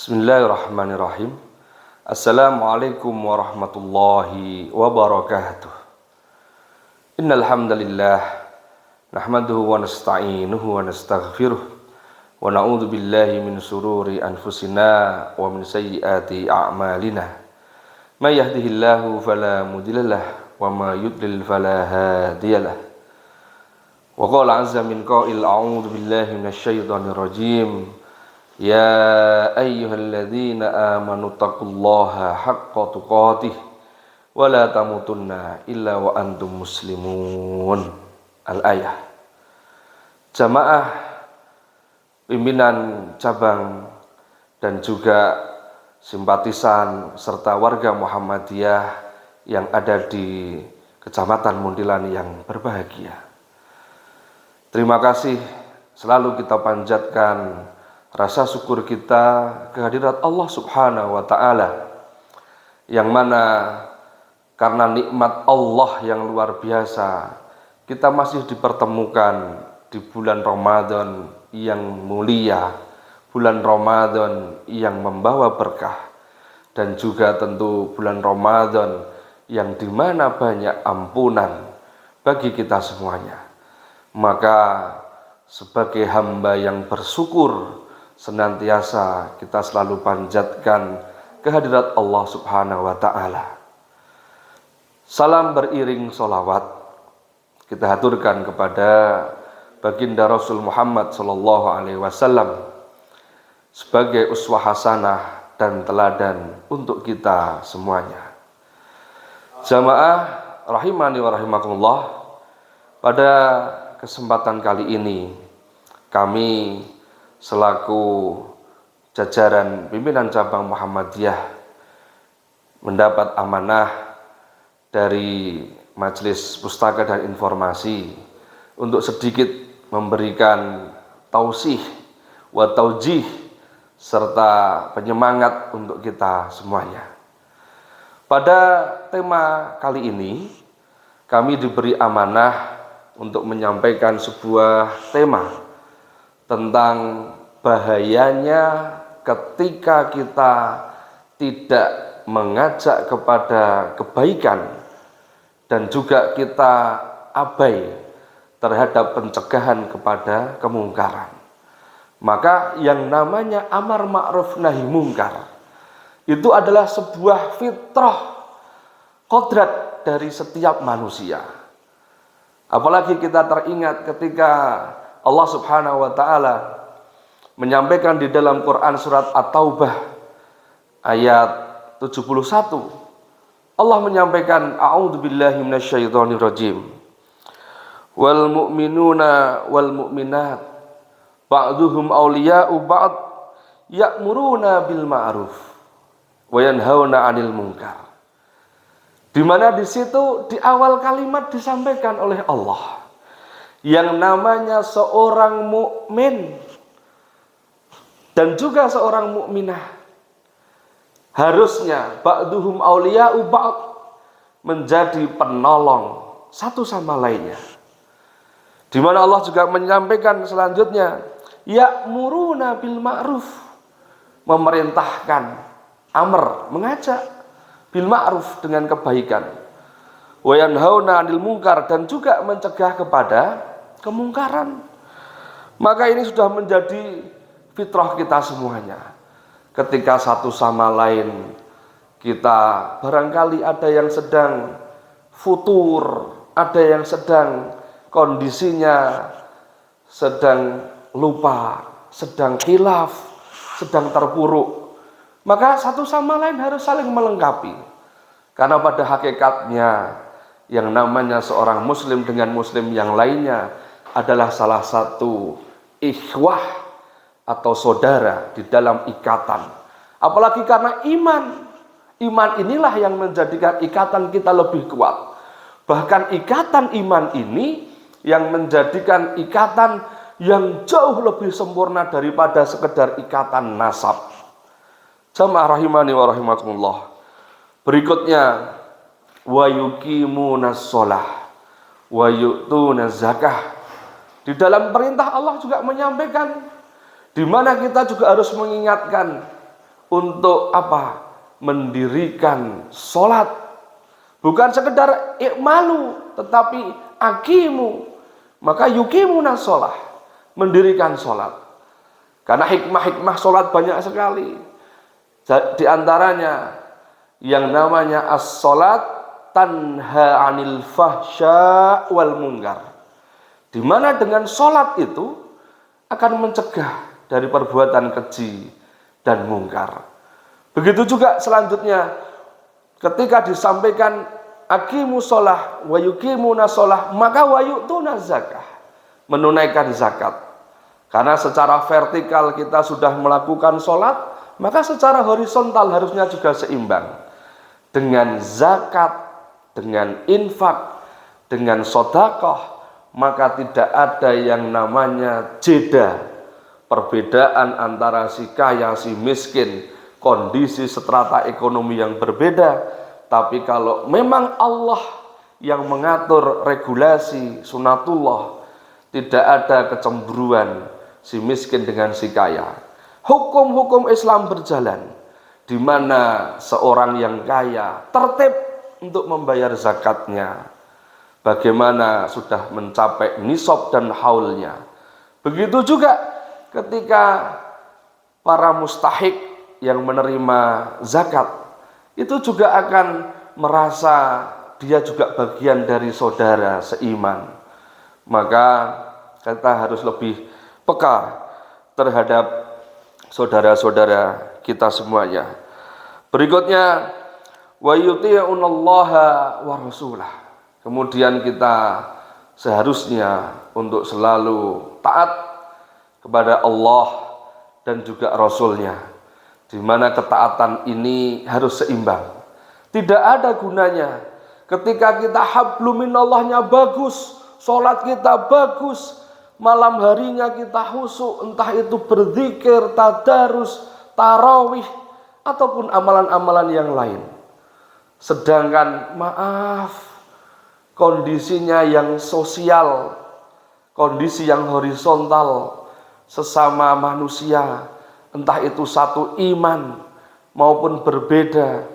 Bismillahirrahmanirrahim. Assalamualaikum warahmatullahi wabarakatuh. Innal hamdalillah nahmaduhu wa nasta'inuhu wa nastaghfiruh wa na'udzu billahi min shururi anfusina wa min sayyiati a'malina. May yahdihillahu fala mudhillalah wa may yudlil fala hadiyalah. Wa qala 'azza min qa'il a'udzu billahi minasyaitonir rajim. Ya ayyuhalladzina amanu taqullaha haqqa tuqatih wa la tamutunna illa wa antum muslimun. Al-ayah. Jamaah pimpinan cabang dan juga simpatisan serta warga Muhammadiyah yang ada di Kecamatan Muntilan yang berbahagia. Terima kasih selalu kita panjatkan rasa syukur kita kehadirat Allah Subhanahu wa Ta'ala, yang mana karena nikmat Allah yang luar biasa kita masih dipertemukan di bulan Ramadan yang mulia, bulan Ramadan yang membawa berkah, dan juga tentu bulan Ramadan yang dimana banyak ampunan bagi kita semuanya. Maka sebagai hamba yang bersyukur, senantiasa kita selalu panjatkan kehadirat Allah Subhanahu wa Ta'ala. Salam beriring sholawat kita haturkan kepada baginda Rasul Muhammad sallallahu alaihi wasallam sebagai uswah hasanah dan teladan untuk kita semuanya. Jamaah rahimani wa rahimakumullah, pada kesempatan kali ini kami selaku jajaran pimpinan cabang Muhammadiyah mendapat amanah dari Majelis Pustaka dan Informasi untuk sedikit memberikan tausih wa taujih serta penyemangat untuk kita semuanya. Pada tema kali ini kami diberi amanah untuk menyampaikan sebuah tema tentang bahayanya ketika kita tidak mengajak kepada kebaikan dan juga kita abai terhadap pencegahan kepada kemungkaran. Maka yang namanya amar ma'ruf nahi mungkar itu adalah sebuah fitrah kodrat dari setiap manusia. Apalagi kita teringat ketika Allah Subhanahu wa Ta'ala menyampaikan di dalam Quran surat At-Taubah ayat 71. Allah menyampaikan, a'udzubillahi minasyaitonirrajim. Wal mu'minuna wal mu'minat ba'duhum awliya'u ba'd ya'muruna bil ma'ruf wa yanhauna 'anil munkar. Di mana di situ di awal kalimat disampaikan oleh Allah yang namanya seorang mukmin dan juga seorang mukminah harusnya ba'duhum auliya'u ba'd menjadi penolong satu sama lainnya. Di mana Allah juga menyampaikan selanjutnya, ya'muruna bil ma'ruf, memerintahkan, amr, mengajak, bil ma'ruf dengan kebaikan, wa yanhauna 'anil munkar, dan juga mencegah kepada kemungkaran. Maka ini sudah menjadi fitrah kita semuanya. Ketika satu sama lain kita barangkali ada yang sedang futur, ada yang sedang kondisinya sedang lupa, sedang khilaf, sedang terpuruk, maka satu sama lain harus saling melengkapi. Karena pada hakikatnya yang namanya seorang muslim dengan muslim yang lainnya adalah salah satu ikhwah atau saudara di dalam ikatan. Apalagi karena iman inilah yang menjadikan ikatan kita lebih kuat. Bahkan ikatan iman ini yang menjadikan ikatan yang jauh lebih sempurna daripada sekedar ikatan nasab. Jamaah rahimani wa rahimakumullah. Berikutnya, wa yuqimunas shalah wa yu'tunaz zakah. Di dalam perintah Allah juga menyampaikan di mana kita juga harus mengingatkan untuk apa? Mendirikan sholat. Bukan sekedar ikmalu, tetapi aqimu. Maka yukimuna sholah, mendirikan sholat. Karena hikmah-hikmah sholat banyak sekali. Di antaranya yang namanya as-sholat tanha anil fahsya wal munkar. Di mana dengan sholat itu akan mencegah dari perbuatan keji dan mungkar. Begitu juga selanjutnya ketika disampaikan aqimu sholah wa yuqimuna sholah, maka wa yu'tuna zakah, menunaikan zakat. Karena secara vertikal kita sudah melakukan sholat, maka secara horizontal harusnya juga seimbang. Dengan zakat, dengan infak, dengan sodakoh, maka tidak ada yang namanya jeda, perbedaan antara si kaya, si miskin, kondisi strata ekonomi yang berbeda. Tapi kalau memang Allah yang mengatur regulasi sunatullah, tidak ada kecemburuan si miskin dengan si kaya. Hukum-hukum Islam berjalan, di mana seorang yang kaya tertib untuk membayar zakatnya, bagaimana sudah mencapai nisab dan haulnya. Begitu juga ketika para mustahik yang menerima zakat, itu juga akan merasa dia juga bagian dari saudara seiman. Maka kita harus lebih peka terhadap saudara-saudara kita semuanya. Berikutnya, wa yuti'unallaha wa rasulah. Kemudian kita seharusnya untuk selalu taat kepada Allah dan juga Rasulnya, di mana ketaatan ini harus seimbang. Tidak ada gunanya ketika kita habluminallahnya bagus, sholat kita bagus, malam harinya kita khusyuk, entah itu berzikir, tadarus, tarawih, ataupun amalan-amalan yang lain. Sedangkan maaf, kondisinya yang sosial, kondisi yang horizontal, sesama manusia, entah itu satu iman maupun berbeda,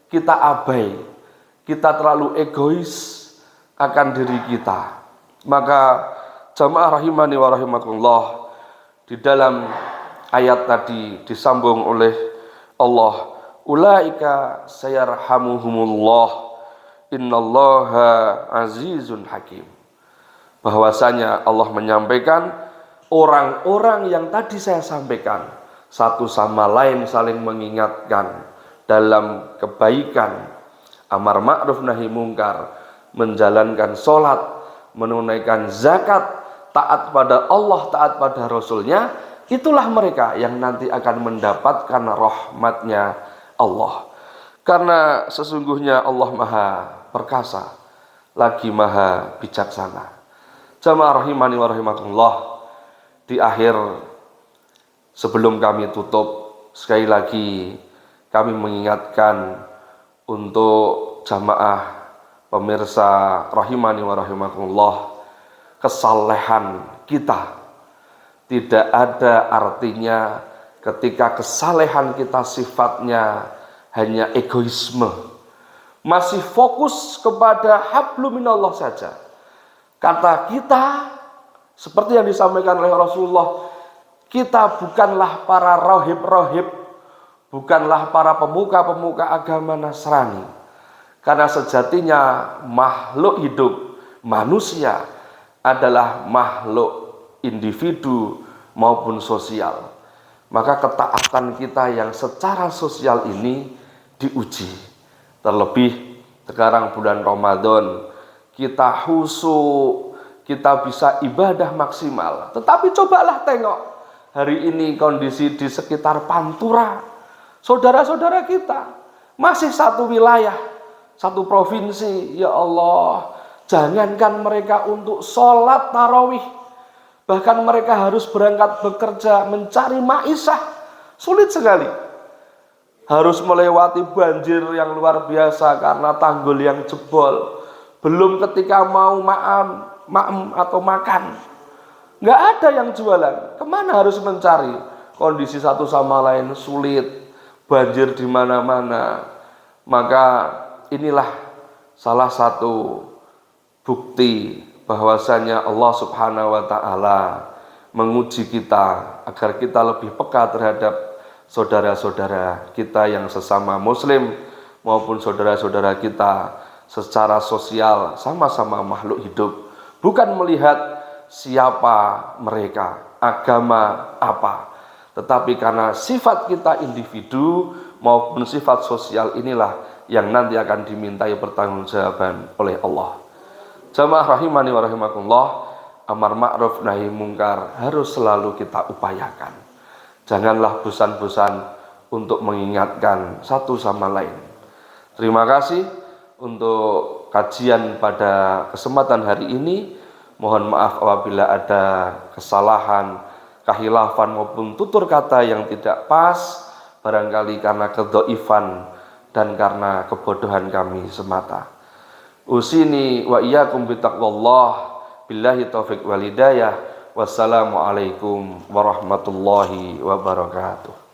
kita abai, kita terlalu egois akan diri kita. Maka jamaah rahimani wa rahimakumullah, di dalam ayat tadi disambung oleh Allah, ulaika sayarhamuhumullah innallaha azizun hakim. Bahwasanya Allah menyampaikan orang-orang yang tadi saya sampaikan, satu sama lain saling mengingatkan dalam kebaikan, amar ma'ruf nahi mungkar, menjalankan sholat, menunaikan zakat, taat pada Allah, taat pada Rasulnya, itulah mereka yang nanti akan mendapatkan rahmatnya Allah. Karena sesungguhnya Allah maha perkasa, lagi maha bijaksana. Jamaah rahimani wa rahimakumullah, di akhir sebelum kami tutup, sekali lagi kami mengingatkan untuk jamaah pemirsa rahimani wa rahimakumullah, kesalehan kita tidak ada artinya ketika kesalehan kita sifatnya hanya egoisme, masih fokus kepada habluminallah saja. Kata kita, seperti yang disampaikan oleh Rasulullah, kita bukanlah para rohib-rohib, bukanlah para pemuka-pemuka agama Nasrani. Karena sejatinya makhluk hidup manusia adalah makhluk individu maupun sosial. Maka ketaatan kita yang secara sosial ini diuji. Terlebih sekarang bulan Ramadan, kita khusyuk, kita bisa ibadah maksimal. Tetapi cobalah tengok hari ini kondisi di sekitar Pantura, saudara-saudara kita masih satu wilayah, satu provinsi. Ya Allah, jangankan mereka untuk sholat tarawih, bahkan mereka harus berangkat bekerja mencari maisha, sulit sekali. Harus melewati banjir yang luar biasa karena tanggul yang jebol. Belum ketika mau maem atau makan, nggak ada yang jualan. Kemana harus mencari? Kondisi satu sama lain sulit, banjir di mana-mana. Maka inilah salah satu bukti bahwasanya Allah Subhanahu wa taala menguji kita agar kita lebih peka terhadap saudara-saudara kita yang sesama muslim maupun saudara-saudara kita secara sosial, sama-sama makhluk hidup, bukan melihat siapa mereka, agama apa, tetapi karena sifat kita individu maupun sifat sosial inilah yang nanti akan dimintai pertanggungjawaban oleh Allah. Jamaah rahimani wa rahimakumullah, amar ma'ruf nahi mungkar harus selalu kita upayakan. Janganlah bosan-bosan untuk mengingatkan satu sama lain. Terima kasih untuk kajian pada kesempatan hari ini. Mohon maaf apabila ada kesalahan, kehilafan maupun tutur kata yang tidak pas, barangkali karena kedhaifan dan karena kebodohan kami semata. Usini wa iyyakum bitaqwallah. Billahi taufiq wal hidayah. Wassalamualaikum warahmatullahi wabarakatuh.